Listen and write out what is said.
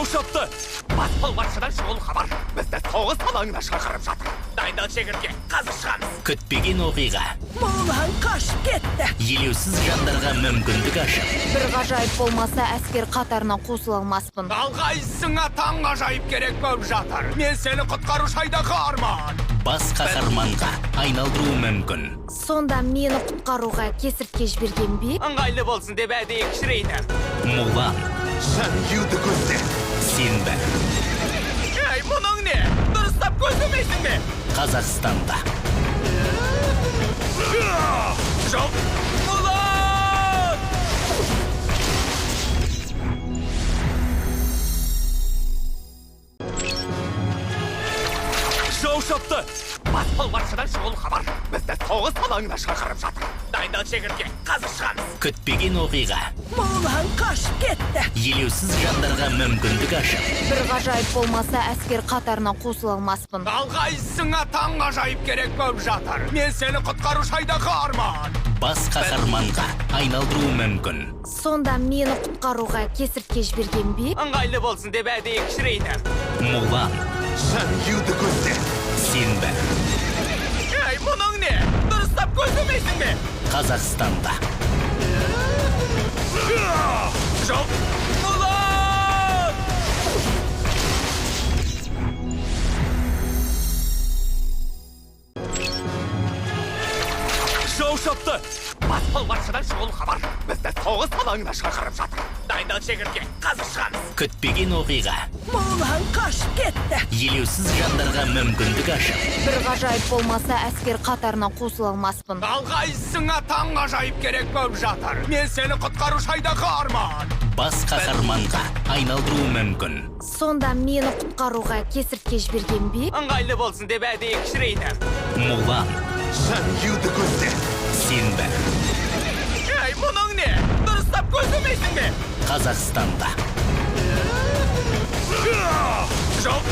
Жау шапты! Бас қолбасшыдан шұғыл хабар. Бізді соғыс алаңына шақырып жатыр. Дайындал шегіртке, қазір шығамыз. Күтпеген оқиға. Молан қашып кетті. Елеусіз жандарға мүмкіндік ашып. Бір ғажайып болмаса әскер қатарына қосыла алмаспын. Алғайсыңа таң ғажайып керек болып жатыр. Мен сені құтқарушы айдағы арман. Бас қаһарманға айналдыруы мүмкін. Сонда мені құтқаруға кесіртке жіберген бе? Ыңғайлы болсын деп әдейі кішірейді. Мулан. Шанюды көзде. Сенбі. Ей, мұның не? Дұрыстап көздемейсің бе? Қазақстанда. Жоқ! Мұлан! Жау шапты! Бас қолбасшыдан шұғыл хабар. Бізді соғыс алаңына шақырып жатыр. Дайындал шегіртке, қазір шығамыз. Күтпеген оқиға. Молан қашып кетті. Елеусіз жандарға мүмкіндік ашып. Бір ғажайып болмаса әскер қатарына қосыла алмаспын. Алғайсыңа таң ғажайып керек болып жатыр. Мен сені құтқарушы айдағы арман. Бас қаһарманға айналдыруы мүмкін. Сонда мені құтқаруға кесіртке жіберген бе? Ыңғайлы болсын деп әдейі кішірейді. Мулан. Шанюды көзде. Сенбі. Ей, мұның не? Дұрыстап көздемейсің бе? Қазақстанда. Жоқ! Мұлан! Жау шапты! Бас қолбасшыдан шұғыл хабар. Бізді соғыс алаңына шақырып жатыр. Дайындал шегіртке, қазір шығамыз. Күтпеген оқиға. Молан қашып кетті. Елеусіз жандарға мүмкіндік ашып. Бір ғажайып болмаса әскер қатарына қосыла алмаспын. Алғайсыңа таң ғажайып керек болып жатыр. Мен сені құтқарушы айдағы арман. Бас қаһарманға айналдыруы мүмкін. Сонда мені құтқаруға кесіртке жіберген бе? Ыңғайлы болсын деп әдейі кішірейді. Мулан. Шанюды көзде. Сенбі. Ей, мұның не? Дұрыстап көздемейсің бе? Қазақстанда. Жоқ!